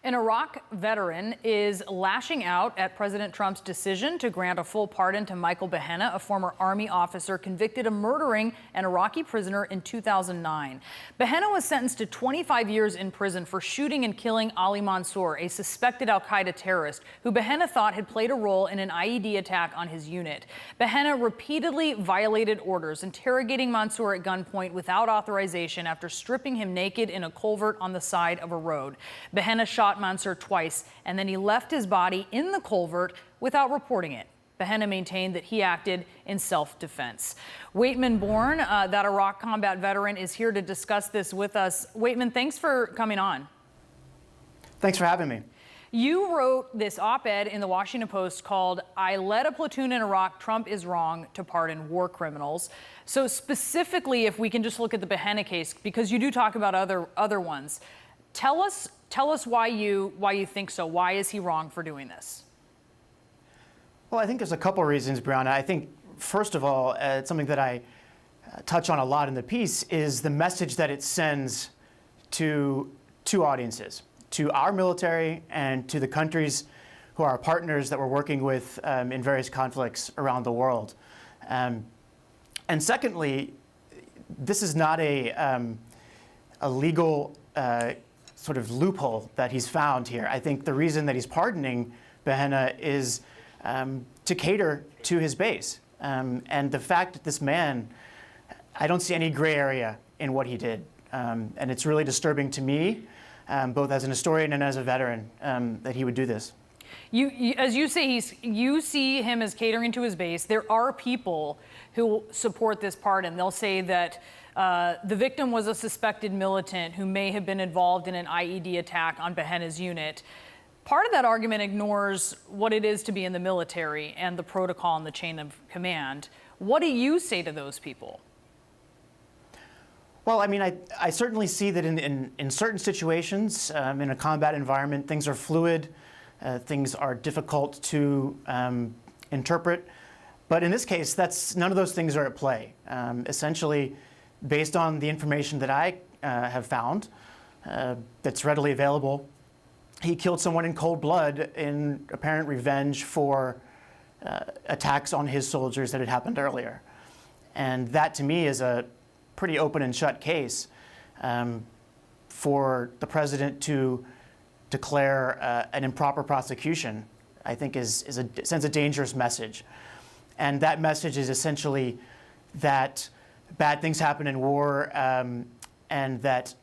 An Iraq veteran is lashing out at President Trump's decision to grant a full pardon to Michael Behenna, a former Army officer convicted of murdering an Iraqi prisoner in 2009. Behenna was sentenced to 25 years in prison for shooting and killing Ali Mansour, a suspected al-Qaeda terrorist who Behenna thought had played a role in an IED attack on his unit. Behenna repeatedly violated orders, interrogating Mansour at gunpoint without authorization after stripping him naked in a culvert on the side of a road. Behenna shot Mansour twice, and then he left his body in the culvert without reporting it. Behenna maintained that he acted in self-defense. Waitman Bourne, that Iraq combat veteran, is here to discuss this with us. Waitman, thanks for coming on. Thanks for having me. You wrote this op-ed in the Washington Post called "I Led a Platoon in Iraq. Trump is Wrong to Pardon War Criminals." So specifically, if we can just look at the Behenna case, because you do talk about other ones, tell us why you think so. Why is he wrong for doing this? Well, I think there's a couple of reasons, Brianna. I think, first of all, it's something that I touch on a lot in the piece, is the message that it sends to two audiences, to our military and to the countries who are our partners that we're working with in various conflicts around the world. And secondly, this is not a legal sort of loophole that he's found here. I think the reason that he's pardoning Behenna is to cater to his base. And the fact that this man, I don't see any gray area in what he did. And it's really disturbing to me, both as an historian and as a veteran, that he would do this. As you say, you see him as catering to his base. There are people who support this pardon. They'll say that the victim was a suspected militant who may have been involved in an IED attack on Behenna's unit. Part of that argument ignores what it is to be in the military and the protocol and the chain of command. What do you say to those people? Well, I mean, I certainly see that in certain situations, in a combat environment, things are fluid, things are difficult to interpret. But in this case, none of those things are at play. Essentially, based on the information that I have found that's readily available, he killed someone in cold blood in apparent revenge for attacks on his soldiers that had happened earlier. And that, to me, is a pretty open and shut case for the president to declare an improper prosecution. I think sends a dangerous message. And that message is essentially that bad things happen in war, and that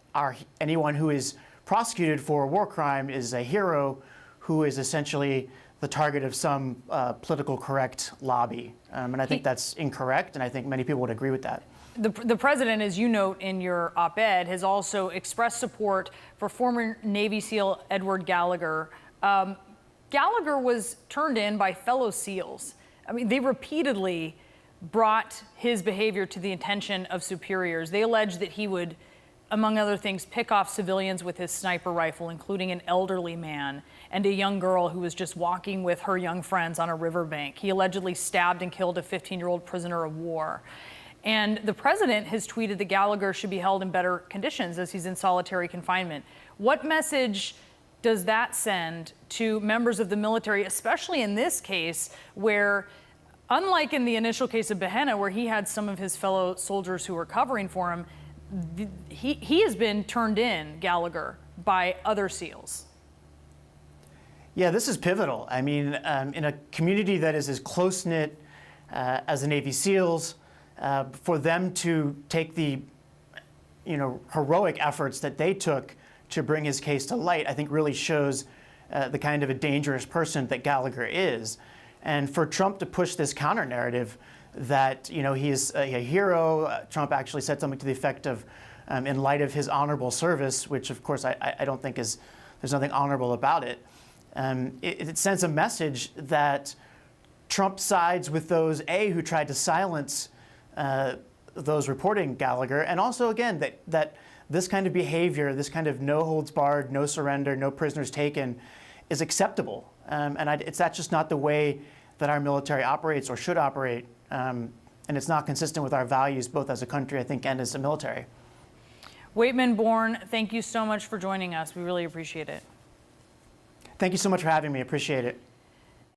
anyone who is prosecuted for a war crime is a hero who is essentially the target of some political correct lobby. And I think that's incorrect, and I think many people would agree with that. The president, as you note in your op-ed, has also expressed support for former Navy SEAL Edward Gallagher. Gallagher was turned in by fellow SEALs. I mean, they repeatedly brought his behavior to the attention of superiors. They alleged that he would, among other things, pick off civilians with his sniper rifle, including an elderly man and a young girl who was just walking with her young friends on a riverbank. He allegedly stabbed and killed a 15-year-old prisoner of war. And the president has tweeted that Gallagher should be held in better conditions as he's in solitary confinement. What message does that send to members of the military, especially in this case, where, unlike in the initial case of Behenna, where he had some of his fellow soldiers who were covering for him, he has been turned in, Gallagher, by other SEALs? Yeah, this is pivotal. I mean, in a community that is as close-knit as the Navy SEALs, for them to take the heroic efforts that they took to bring his case to light, I think really shows the kind of a dangerous person that Gallagher is. And for Trump to push this counter-narrative that he is a hero, Trump actually said something to the effect of, in light of his honorable service, which of course I don't think there's nothing honorable about it. It sends a message that Trump sides with those, who tried to silence those reporting Gallagher, and also, again, that this kind of behavior, this kind of no holds barred, no surrender, no prisoners taken, is acceptable. That's just not the way that our military operates or should operate, and it's not consistent with our values, both as a country, I think, and as a military. Waitman Bourne, thank you so much for joining us. We really appreciate it. Thank you so much for having me. Appreciate it.